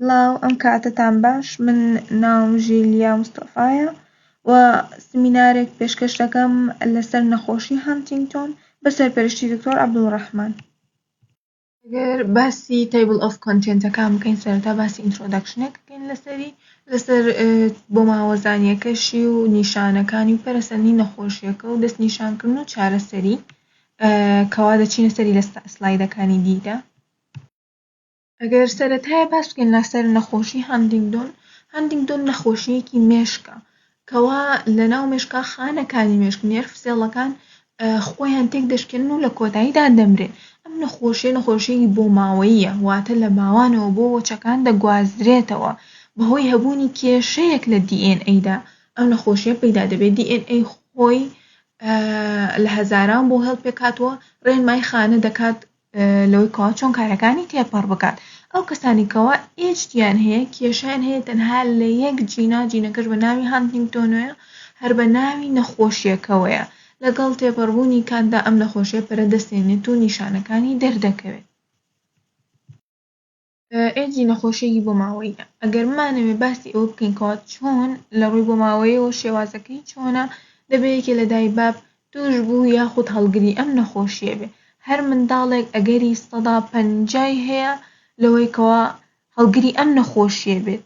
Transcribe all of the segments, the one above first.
سڵاو ئەم کاتتان باش من ناوم ژیلیا مستەفایە و سمینارێک پێشکەش دەکەم لەسەر نەخۆشی هانتینگتۆن بە سەرپەرشتی دکتۆر عەبدوڵڕەحمان. ئەگەر باسی تەیبڵ ئۆف کۆنتێنتەکان بکەین سەرەتا باسی ئینترۆدەکشنێک بکەین لەسەر بۆ ماوەزانیەکەشی و نیشانەکانی و پەرەسەندنی نەخۆشیەکە و دەستنیشانکردن و چارەسەری کەوا دەچینە سەری لە سلایدەکانی دیدا. ئەگەر سەرەتایە باس بکەین لەسەر نەخۆشی هانتینگتۆن نەخۆشییەکی مێشکە کەوا لەناو مێشکە خانەکانی مێشک نێرف سێڵەکان خۆیان تێک دەشکێنن و لە کۆتاییدا دەمرێن. ئەم نەخۆشیەکی بۆ ماوەییە واتە لە ماوانەوە بۆ وەچەکان دەگوازرێتەوە بەهۆی هەبوونی کێشەیەک لە DNA دا ئەم نەخۆشیە پەیدا دەبێت. DNA خۆی لە هەزاران بۆ هەڵپێکهاتووە ڕێنمای خانە دەکات لەوەی کەوا چۆن کارەکانی تێپەڕ بکات. ئەو کەسانی کەوا HDیان هەیە کێشیان هەیە تەنها لە یەک جینەکەش بە ناوی هانتینگتۆنەوەیە هەر بە ناوی نەخۆشیەکەوەیە لەگەڵ تێپەڕبوونی کاتدا ئەم نەخۆشیە پەرەدەستێنێت و نیشانەکانی دەردەکەوێت. ئێج نەخۆشیەکی بۆ ماوەییە. ئەگەر بمانەوێت باسی ئەوە بکەین کەوا چۆن لە ڕووی بۆ ماوەییەوە شێوازەکەی چۆنە دەبێت یەکێ لە دایکباب توش بوو یاخود هەڵگری ئەم نەخۆشیە بێ. هەر منداڵێک ئەگەری 150 هەیە لەوەی کەوا هەڵگری ئەم نەخۆشیە بێت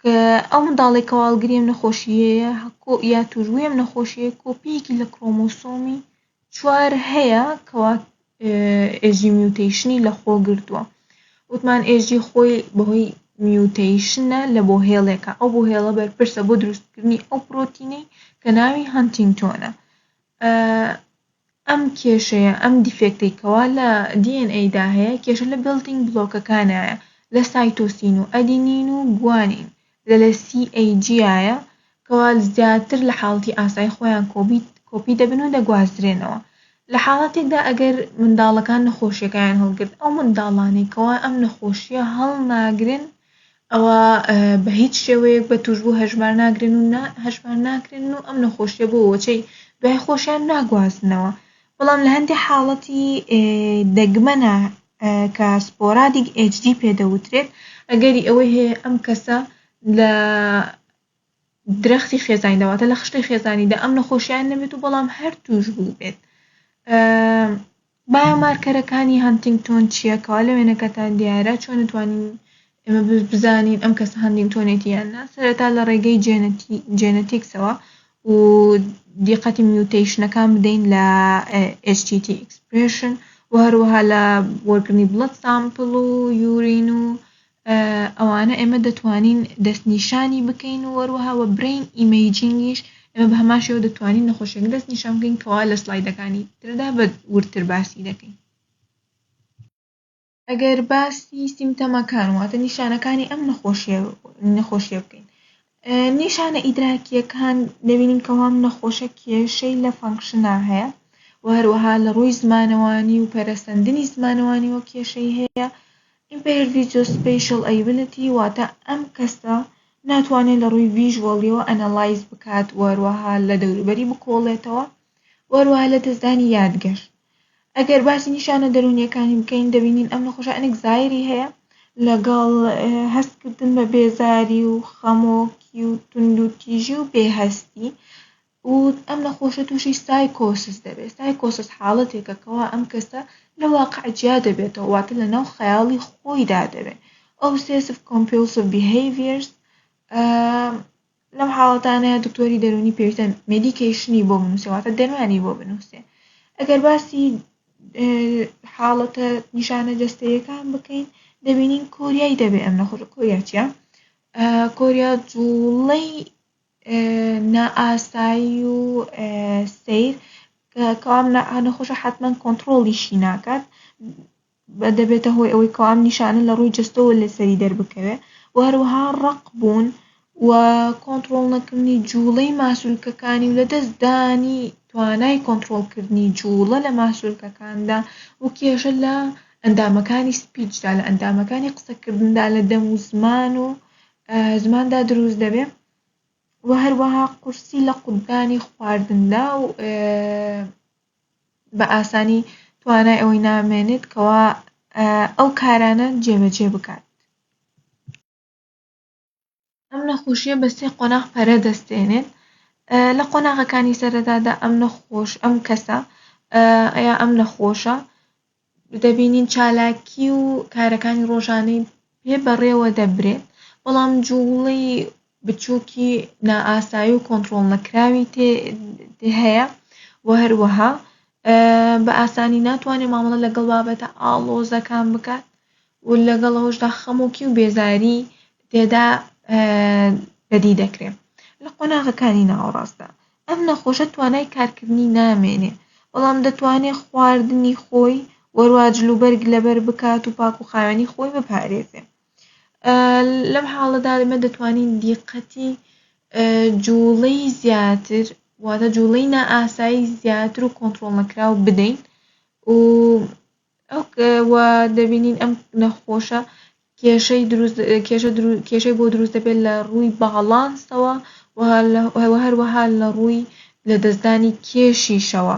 کە ئەو منداڵێک کەوا هەڵگری ئەم نەخۆشیەیە یا توشبووی ئەم نەخۆشیە کۆپیەکی لە کرۆمۆسۆمی 4 هەیە کەوا ئێجی میوتەیشنی لەخۆ گرتووە. وتمان ئێجی خۆی بەهۆی میوتەیشنە لە بۆ هێڵێکە ئەو بۆ هێڵە بەرپرسە بۆ دروستکردنی ئەو پرۆتینەی کە ناوی هانتینگتۆنە. ئەم کێشەیە ئەم دیفێکتەی کەوا لە DNA دا هەیە کێشە لە بیلدینگ بلۆکەکانایە لە سایتۆسین و ئەدینین و گوانین لە CAG یایە کەوا زیاتر لە حاڵەتی ئاسایی خۆیان کۆپی دەبن و دەگوازرێنەوە. لە حاڵەتێکدا ئەگەر منداڵەکان نەخۆشیەکەیان هەڵگرت ئەو منداڵانەی کەوا ئەم نەخۆشیە هەڵناگرن ئەوە بە هیچ شێوەیەک بە توشبوو هەژمار ناکرێن و ئەم نەخۆشیە بۆ وەچەی دوای خۆشیان ناگوازنەوە. بەڵام لە هەندێک حاڵەتی دەگمەنە کە سپۆرادیک HD پێدەوترێت ئەگەری ئەوەی هەیە ئەم کەسە لە درەختی خێزانیدا واتە لە خشتی خێزانیدا ئەم نەخۆشییان نەبێت و بەڵام هەر توشبوو بێت. بایۆمارکەرەکانی هانتینگتۆن چییە کەوا لە وێنەکەتان دیارە چۆن دەتوانین ئێمە بزانین ئەم کەسە هانتینگتۆنێتی یان نا. سەرەتا لە ڕێگەی جێنەتیکسەوە و دیقەتی میوتەیشنەکان بدەین لە HTT expression و هەروەها لە وەرگرتنی بڵەد سامپڵ و یورین و ئەوانە ئێمە دەتوانین دەستنیشانی بکەین و هەروەها وە برین ئیمەیجینگیش ئێمە بە هەمان شێوە دەتوانین نەخۆشیەکە دەستنیشان بکەین کەوا لە سلایدەکانی تردا بە ورتر باسی دەکەین. ئەگەر باسی سیمتەمەکان واتە نیشانەکانی ئەم نەخۆشیە بکەین نیشانە ئیدراکیەکان دەبینین کەوا ئەم نەخۆشە کێشەی لە فانکشنا هەیە و هەروەها لە ڕووی زمانەوانی و پەرەسەندنی زمانەوانیەوە کێشەی هەیە. impaired visuospatial ability واتە ئەم کەسە ناتوانێت لە ڕووی ڤیژوەڵیەوە ئەنەلایز بکات و هەروەها لە دەوروبەری بکۆڵێتەوە و هەروەها لە دەستدانی یادگەشت. ئەگەر باسی نیشانە دەرونیەکانی بکەین دەبینین ئەم نەخۆشە ئەنگزایری هەیە لەگەڵ هەستکردن بە بێزاری و خەمۆکی و توندوتیژی و بێهەستی و ئەم نەخۆشە تووشی سایکۆسس دەبێت. سایکۆسس حاڵەتێکە کەوا ئەم کەسە لە واقع جیا دەبێتەوە واتە لەناو خەیاڵی خۆیدا دەبێت. obsessive compulsive behaviors لەم حاڵەتانەیە دکتۆری دەرونی پێویستە مێدیکەیشنی بۆ بنووسێت واتە دەرمانی بۆ بنووسێت. ئەگەر باسی حاڵەتە نیشانە جەستەییەکان بکەین دەبینین کۆریایی دەبێت ئەم نەخۆشە. کۆریا چییە؟ کۆریا جوڵەی نائاسایی و سەیر کەوا ئەم نەخۆشە حتمەن کۆنتڕۆڵیشی ناکات دەبێتە هۆی ئەوەی کەوا ئەم نیشانە لە ڕووی جەستەوە لەسەری دەربکەوێت و هەروەها ڕق بوون و کۆنتڕۆڵ نەکردنی جوڵەی ماسوولکەکانی و لە دەستدانی توانای کۆنتڕۆڵکردنی جوڵە لە ماسوولکەکاندا و کێشە لە ئەندامەکانی سپیچدا لە ئەندامەکانی قسەکردندا لە دەم و زماندا دروست دەبێت و هەروەها قورسی لە قوتبانی خواردندا و بە ئاسانی توانای ئەوەی نامێنێت کەوا ئەو کارانە جێبەجێ بکات. نەخۆشیە بە سێ قۆناغ پەرە دەستێنێت. لە قۆناغەکانی سەرەتادا ئەم کەسە یا ئەم نەخۆشە دەبینین چالاکی و کارەکانی ڕۆژانەی پێ بەڕێوە دەبرێت، بەڵام جوڵەی بچووکی نائاسایی و کۆنتڕۆڵ نەکراوی تێ هەیە و هەروەها بە ئاسانی ناتوانێت مامەڵە لەگەڵ بابەتە ئاڵۆزەکان بکات و لەگەڵ ئەوەشدا خەمۆکی و بێزاری تێدا بەدی دەکرێت. لە قۆناغەکانی ناوەڕاستدا ئەم نەخۆشە توانای کارکردنی نامێنێ، بەڵام دەتوانێت خواردنی خۆی وەروە جلوبەرگ لەبەر بکات و پاک و خاوێنی خۆی بپارێزێ. لەم حاڵەدا ئێمە دەتوانین دیقەتی جوڵەی زیاتر واتە جوڵەی نائاسایی زیاتر و کۆنتڕۆڵ نەکراو بدەین و دەبینین ئەم نەخۆشە کێشەی بۆ دروست دەبێت لە ڕووی باڵانسەوە و هەروەها لە ڕووی لەدەستدانی کێشیشەوە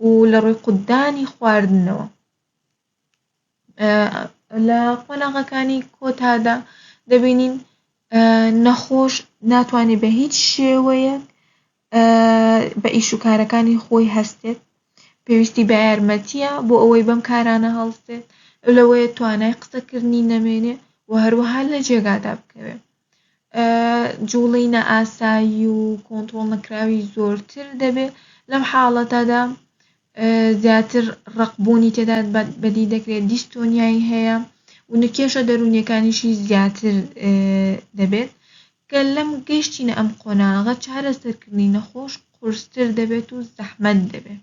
و لە ڕووی قوددانی خواردنەوە. لە قۆناغەکانی کۆتادا دەبینین نەخۆش ناتوانێت بە هیچ شێوەیەک بە ئیش و کارەکانی خۆی هەستێت، پێویستی بە یارمەتیە بۆ ئەوەی بەم کارانە هەڵسێت، لەوەیە توانای قسەکردنی نەمێنێ و هەروەها لە جێگادا بکەوێت. جوڵەی نائاسایی و کۆنتڕۆڵ نەکراوی زۆرتر دەبێت. لەم حاڵەتەدا زیاتر ڕقبوونی تێدا بەدی دەکرێت، دیستۆنیایی هەیە و کێشە دەرونیەکانیشی زیاتر دەبێت کە لەم گەیشتینە ئەم قۆناغە چارەسەرکردنی نەخۆش قورستر دەبێت و زەحمەت دەبێت.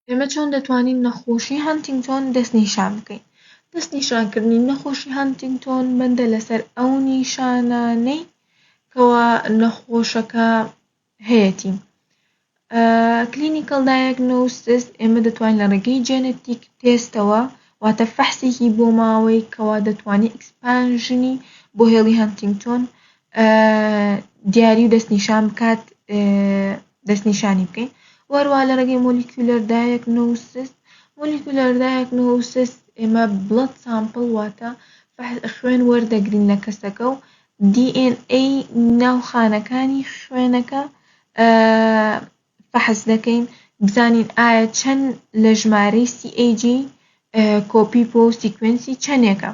ئێمە چۆن دەتوانین نەخۆشی هانتینگتۆن دەستنیشان بکەین؟ دەستنیشانکردنی نەخۆشی هانتینگتۆن بەندە لەسەر ئەو نیشانانەی کەوا نەخۆشەکە هەیەتی. کلینیکەل دایگنۆسیس ئێمە دەتوانین لە ڕێگەی جێنێتیک تێستەوە واتە فەحسێکی بۆ ماوەی کەوا دەتوانێت ئەکسپانژنی بۆ هێڵی هانتینگتۆن دیاری و دەستنیشان بکات، دەستنیشانی بکەین. وەروە لە ڕێگەی مۆلیکیولەر دایگنۆسیس ئێمە بڵەد سامپڵ واتە خوێن وەردەگرین لە کەسەکە و DNA ناوخانەکانی خوێنەکە فەحس دەکەین بزانین ئایا چەند لە ژمارەی CAG کۆپی بۆ سیکوێنسی چەندێکە.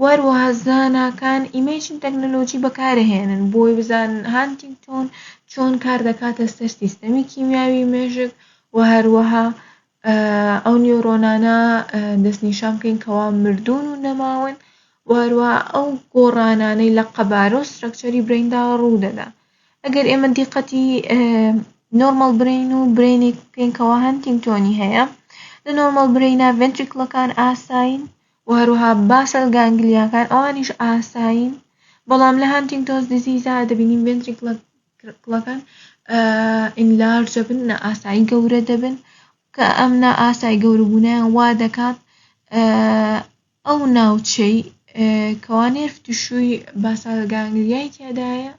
وەروەها زاناکان ئیمێجینگ تەکنۆلۆجی بەکارەهێنن بۆی بزانن هانتینگتۆن چۆن کار دەکاتە سەر سیستەمی کیمیاوی مێژک و هەروەها ئەو نیۆرۆنانە دەستنیشان بکەین کەوا مردوون و نەماون و هەروەها ئەو گۆڕانانەی لە قەبارە و سترەکچەری بریندا ڕوودەدا. ئەگەر ئێمە دیقەتی نۆرمەل برین و برینێک بکەین کەوا هانتینگتۆنی هەیە، لە نۆرمەل برینە ڤێنتریکڵەکان ئاساین و هەروەها باسەل گانگلیاکان ئەوانیش ئاساین، بەڵام لە هانتینگتۆنز دیزیزە دەبینین ڤێنتریکڵەکان ئینلارج دەبن، نائاسایی گەورە دەبن کە ئەم نائاسایی گەورەبوونیان وا دەکات ئەو ناوچەی کەوا نێرڤ تیشووی باسەل گانگلیای تێدایە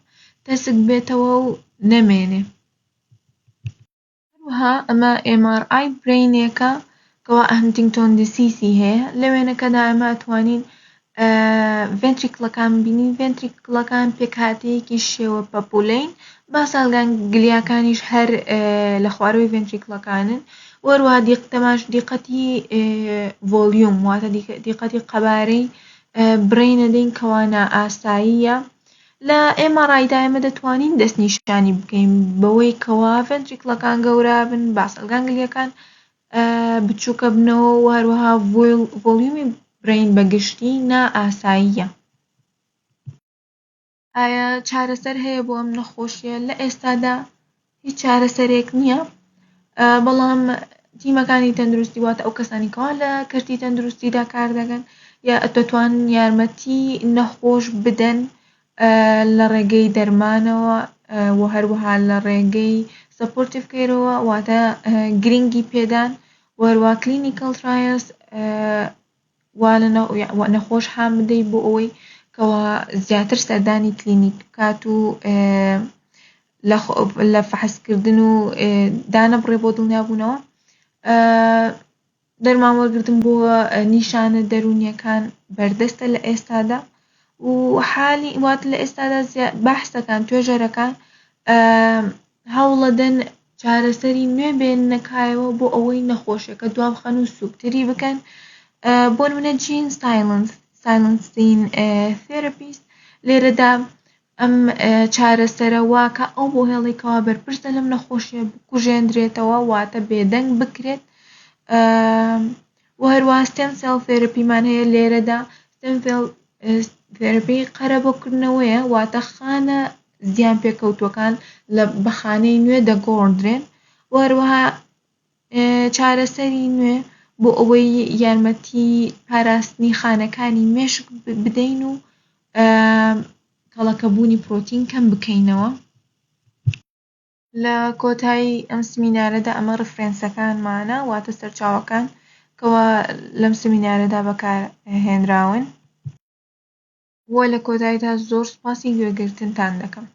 تەسک بێتەوە و نەمێنێ. هەروەها ئەمە MRI برینێکە کەوا هانتینگتۆن دیسیزی هەیە، لە وێنەکەدا ئێمە ئەتوانین ڤێنتریکڵەکان ببینین، ڤێنتریکڵەکان پێکهاتەیەکی شێوە پەپوولەین، باسەل گانگلیاکانیش هەر لە خواروی ڤێنتریکڵەکانن، وەروەها دیقەتی ڤۆلیوم واتە دیقەتی قەبارەی برینە دەین کەوا نائاساییە. لە MRIدا ئێمە دەتوانین دەستنیشانی بکەین بەوەی کەوا ڤێنتریکڵەکان گەورە بن، باسەل گانگلیاکان بچووکە بنەوە و هەروەها ڤۆلیومی برین بەگشتی نائاساییە. ئایا چارەسەر هەیە بۆ ئەم نەخۆشیە؟ لە ئێستادا هیچ چارەسەرێک نییە، بەڵام تیمەکانی تەندروستی واتە ئەو کەسانی کەوا لە کەرتی تەندروستیدا کار دەکەن یا دەتوانن یارمەتی نەخۆش بدەن لە ڕێگەی دەرمانەوە و هەروەها لە ڕێگەی سەپۆرتیڤ کێرەوە واتە گرنگی پێدان و هەروەها کلینیکەل ترایەلز وا نەخۆش هان بدەی بۆ ئەوەی کەوا زیاتر سەردانی کلینیک بکات و لە فەحسکردن و دانەبڕێ بۆ دڵنیابوونەوە. دەرمان وەرگرتن بۆ نیشانە دەرونیەکان بەردەستە لە ئێستادا و حالی واتە لە ئێستادا بەحسەکان توێژەرەکان هەوڵەدەن چارەسەری نوێ بێننەکایەوە بۆ ئەوەی نەخۆشیەکە دوام بخەن و سووکتری بکەن بۆ نمونە جین سایلەنسینگ تێرەپیست لێرەدا ئەم چارەسەرە واکە ئەو بۆ هێڵێکەوە بەرپرسە لەم نەخۆشیە بکوژێندرێتەوە واتە بێدەنگ بکرێت و هەروەها ستێم سێڵ تێرەپیمان هەیە لێرەدا ستێم سێڵ تێرەپی قەرەبۆکردنەوەیە واتە خانە زیان پێکەوتووەکان بە خانەی نوێ دەگۆڕدرێن و هەروەها چارەسەری نوێ بۆ ئەوەی یارمەتی پاراستنی خانەکانی مێشک بدەین و کەڵەکەبوونی پرۆتین کەم بکەینەوە. لە کۆتایی ئەم سمینارەدا ئەمە ڕفرێنسەکانمانە واتە سەرچاوەکان کەوا لەم سمینارەدا بەکارهێنراون وە لە کۆتاییدا زۆر سوپاسی گوێگرتنتان دەکەم.